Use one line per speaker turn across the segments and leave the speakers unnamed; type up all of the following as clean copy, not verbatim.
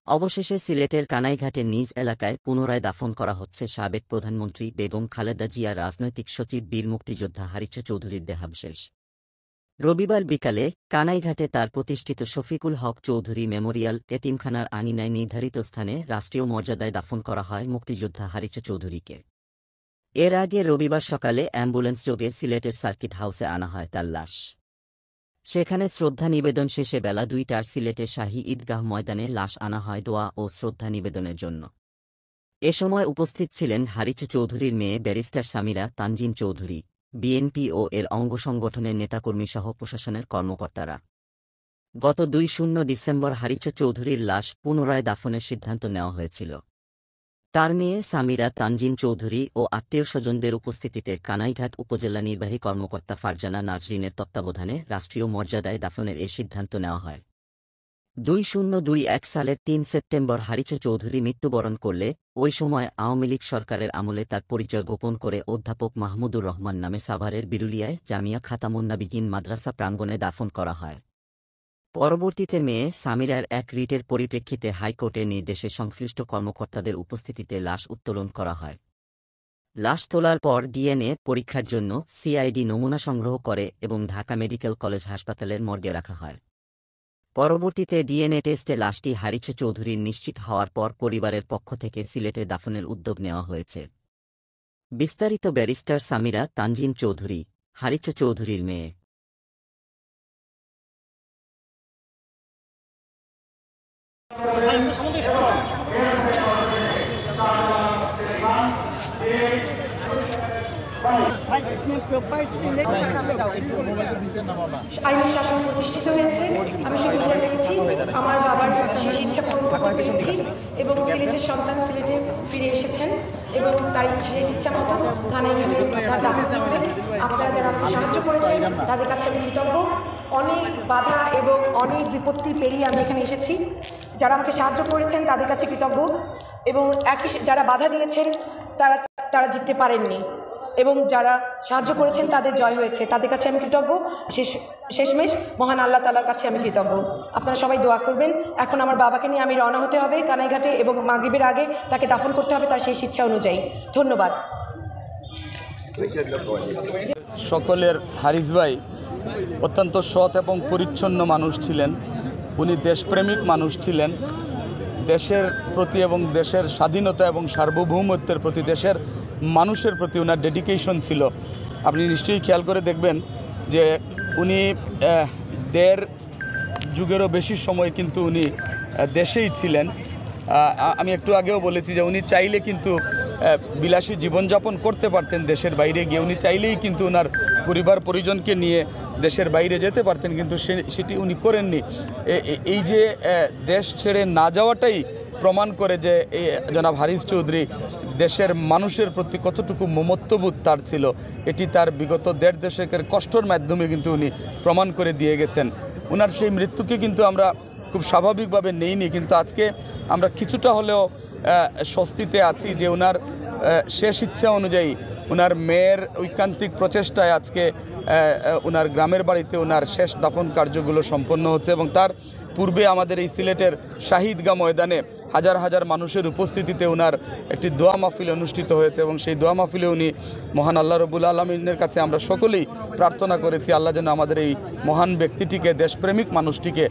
অবশেষে সিলেটের কানাইঘাটের নিজ এলাকায় পুনরায় দাফন করা হচ্ছে সাবেক প্রধানমন্ত্রী বেগম খালেদা জিয়া রাজনৈতিক সচিব বীর মুক্তিযোদ্ধা হারিছা চৌধুরীর দেহাবশেষ। রবিবার বিকালে কানাইঘাটে তার প্রতিষ্ঠিত শফিকুল হক চৌধুরী মেমোরিয়াল এতিমখানার আঙিনায় নির্ধারিত স্থানে রাষ্ট্রীয় মর্যাদায় দাফন করা হয় মুক্তিযোদ্ধা হারিছা চৌধুরীকে। এর আগে রবিবার সকালে অ্যাম্বুলেন্স যোগে সিলেটের সার্কিট হাউসে আনা হয় তার লাশ। সেখানে শ্রদ্ধা নিবেদন শেষে বেলা ২টার সিলেটের শাহী ঈদগাহ ময়দানে লাশ আনা হয় দোয়া ও শ্রদ্ধা নিবেদনের জন্য। এ সময় উপস্থিত ছিলেন হারিছা চৌধুরীর মেয়ে ব্যারিস্টার সামিরা তানজিন চৌধুরী, বিএনপি ও এর অঙ্গ সংগঠনের নেতাকর্মীসহ প্রশাসনের কর্মকর্তারা। গত ২ ডিসেম্বর হারিছা চৌধুরীর লাশ পুনরায় দাফনের সিদ্ধান্ত নেওয়া হয়েছিল। তার মেয়ে সামিরা তানজিন চৌধুরী ও আত্মীয়স্বজনদের উপস্থিতিতে কানাইঘাট উপজেলা নির্বাহী কর্মকর্তা ফারজানা নাজরিনের তত্ত্বাবধানে রাষ্ট্রীয় মর্যাদায় দাফনের এ সিদ্ধান্ত নেওয়া হয়। ২০২১ সালের ৩ সেপ্টেম্বর হারিছা চৌধুরী মৃত্যুবরণ করলে ওই সময় আওয়ামী লীগ সরকারের আমলে তার পরিচয় গোপন করে অধ্যাপক মাহমুদুর রহমান নামে সাভারের বিরুলিয়ায় জামিয়া খাতামুন্নাবিগিন মাদ্রাসা প্রাঙ্গণে দাফন করা হয়। পরবর্তীতে মেয়ে সামিরার এক রিটের পরিপ্রেক্ষিতে হাইকোর্টের নির্দেশে সংশ্লিষ্ট কর্মকর্তাদের উপস্থিতিতে লাশ উত্তোলন করা হয়। লাশ তোলার পর ডিএনএ পরীক্ষার জন্য সিআইডি নমুনা সংগ্রহ করে এবং ঢাকা মেডিকেল কলেজ হাসপাতালের মর্গে রাখা হয়। পরবর্তীতে ডিএনএ টেস্টে লাশটি হারিছা চৌধুরীর নিশ্চিত হওয়ার পর পরিবারের পক্ষ থেকে সিলেটে দাফনের উদ্যোগ নেওয়া হয়েছে। বিস্তারিত ব্যারিস্টার সামিরা তানজিন চৌধুরী, হারিছা চৌধুরীর মেয়ে।
আইনি শাসন প্রতিষ্ঠিত হয়েছে, আমি সুবিচার পেয়েছি, আমার বাবার শেষ ইচ্ছা পূরণ করতে পেরেছি এবং সিলেটের সন্তান সিলেটে ফিরে এসেছেন এবং তার শেষ ইচ্ছা মতো কানাইঘাটে আপনারা যারা আমাকে সাহায্য করেছেন তাদের কাছে আমি কৃতজ্ঞ। অনেক বাধা এবং অনেক বিপত্তি পেরিয়ে আমি এখানে এসেছি। যারা আমাকে সাহায্য করেছেন তাদের কাছে কৃতজ্ঞ এবং একই যারা বাধা দিয়েছেন তারা জিততে পারেননি এবং যারা সাহায্য করেছেন তাদের জয় হয়েছে, তাদের কাছে আমি কৃতজ্ঞ। শেষমেশ মহান আল্লাহ তাআলার কাছে আমি কৃতজ্ঞ। আপনারা সবাই দোয়া করবেন। এখন আমার বাবাকে নিয়ে আমি রওনা হতে হবে কানাইঘাটে এবং মাগরিবের আগে তাকে দাফন করতে হবে তার শেষ ইচ্ছা অনুযায়ী। ধন্যবাদ।
সকলের হারিস ভাই অত্যন্ত সৎ এবং পরিচ্ছন্ন মানুষ ছিলেন। উনি দেশপ্রেমিক মানুষ ছিলেন। দেশের প্রতি এবং দেশের স্বাধীনতা এবং সার্বভৌমত্বের প্রতি, দেশের মানুষের প্রতি ওনার ডেডিকেশন ছিল। আপনি নিশ্চয়ই খেয়াল করে দেখবেন যে উনি ১.৫ যুগেরও বেশি সময় কিন্তু উনি দেশেই ছিলেন। আমি একটু আগেও বলেছি যে উনি চাইলে কিন্তু বিলাসী জীবনযাপন করতে পারতেন দেশের বাইরে গিয়ে। উনি চাইলেই কিন্তু ওনার পরিবার পরিজনকে নিয়ে দেশের বাইরে যেতে পারতেন, কিন্তু সেটি উনি করেননি। এই যে দেশ ছেড়ে না যাওয়াটাই প্রমাণ করে যে জনাব হারিছ চৌধুরী দেশের মানুষের প্রতি কতটুকু মমত্ববোধ তার ছিল। এটি তার বিগত ১.৫ দশকের কষ্টের মাধ্যমে কিন্তু উনি প্রমাণ করে দিয়ে গেছেন। ওনার সেই মৃত্যুকে কিন্তু আমরা খুব স্বাভাবিকভাবে নেইনি, কিন্তু আজকে আমরা কিছুটা হলেও স্বস্তিতে আছি যে ওনার শেষ ইচ্ছা অনুযায়ী ওনার মেয়ের ঐকান্তিক প্রচেষ্টায় আজকে ওনার গ্রামের বাড়িতে ওনার শেষ দাফন কার্যগুলো সম্পন্ন হচ্ছে এবং তার পূর্বে আমাদের এই সিলেটের শাহী ঈদগাহ ময়দানে হাজার হাজার মানুষের উপস্থিতিতে ওনার একটি দোয়া মাহফিল অনুষ্ঠিত হয়েছে এবং সেই দোয়া মাহফিলে উনি মহান আল্লাহ রব্বুল আলামিনের কাছে আমরা সকলেই প্রার্থনা করেছি আল্লাহ যেন আমাদের এই মহান ব্যক্তিটিকে, দেশপ্রেমিক মানুষটিকে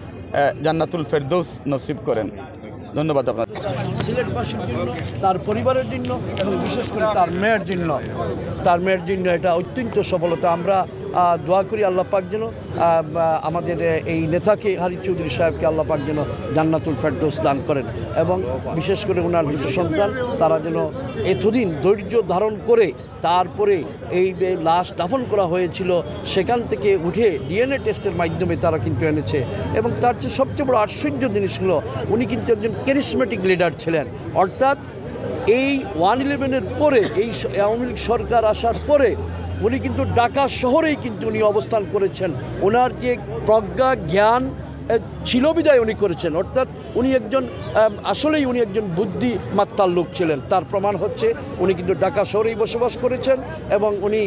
জান্নাতুল ফেরদৌস নসিব করেন। ধন্যবাদ আপনার।
সিলেটবাসীর জন্য, তার পরিবারের জন্য এবং বিশেষ করে তার মেয়ের জন্য এটা অত্যন্ত সফলতা। আমরা দোয়া করি আল্লাহ পাক যেন আমাদের এই নেতাকে হারিছ চৌধুরী সাহেবকে আল্লাহ পাক যেন জান্নাতুল ফেরদৌস দান করেন এবং বিশেষ করে ওনার দুটো সন্তান তারা যেন এতদিন ধৈর্য ধারণ করে তারপরে এই লাশ দাফন করা হয়েছিল সেখান থেকে উঠে ডিএনএ টেস্টের মাধ্যমে তারা কিন্তু এনেছে এবং তার চেয়ে সবচেয়ে বড় আশ্চর্য জিনিস হলো উনি কিন্তু একজন ক্যারিসমেটিক লিডার ছিলেন। অর্থাৎ এই 1/11-এর পরে, এই আওয়ামী লীগ সরকার আসার পরে উনি কিন্তু ঢাকা শহরেই কিন্তু উনি অবস্থান করেছেন। ওনার যে প্রজ্ঞা, জ্ঞান ছিল বিদায় উনি করেছেন, অর্থাৎ উনি একজন আসলেই উনি একজন বুদ্ধিমাত্তার লোক ছিলেন। তার প্রমাণ হচ্ছে উনি কিন্তু ঢাকা শহরেই বসবাস করেছেন এবং উনি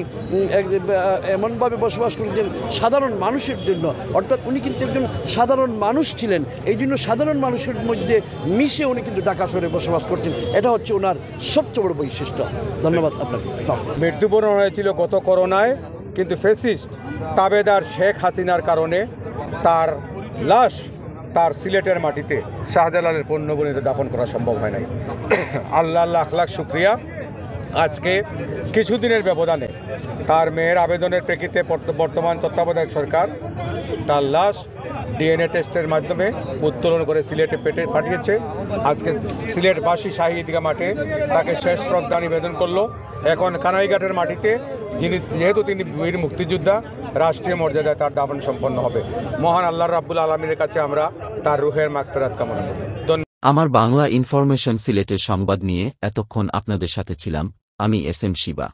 এমনভাবে বসবাস করেছেন সাধারণ মানুষের জন্য, অর্থাৎ উনি কিন্তু একজন সাধারণ মানুষ ছিলেন। এই জন্য সাধারণ মানুষের মধ্যে মিশে উনি কিন্তু ঢাকা শহরে বসবাস করছেন, এটা হচ্ছে ওনার সবচেয়ে বড় বৈশিষ্ট্য। ধন্যবাদ আপনাকে।
মৃত্যুবরণ হয়েছিল গত করোনায়, কিন্তু ফ্যাসিস্ট তাবেদার শেখ হাসিনার কারণে তার লাশ তার সিলেটের মাটিতে শাহজালালের পণ্যবনীতে দাফন করা সম্ভব হয় নাই। আল্লাহ লাখ লাখ শুক্রিয়া, আজকে কিছুদিনের ব্যবধানে তার মেয়ের আবেদনের প্রেক্ষিতে বর্তমান তত্ত্বাবধায়ক সরকার তার লাশ ডিএনএ টেস্টের মাধ্যমে উত্তোলন করে সিলেটে পাঠিয়েছে। আজকে সিলেটবাসী শাহী ঈদগাহ মাঠে তাকে শেষ শ্রদ্ধা নিবেদন করলো। এখন কানাইঘাটের মাটিতে যেহেতু তিনি বীর মুক্তিযোদ্ধা, রাষ্ট্রীয় মর্যাদায় তার দাফন সম্পন্ন হবে। মহান আল্লাহ রাব্বুল আলামিনের কাছে আমরা তার রুহের মাগফিরাত কামনা করি।
আমার বাংলা ইনফরমেশন সিলেটের সংবাদ নিয়ে এতক্ষণ আপনাদের সাথে ছিলাম আমি এস এম শিবা।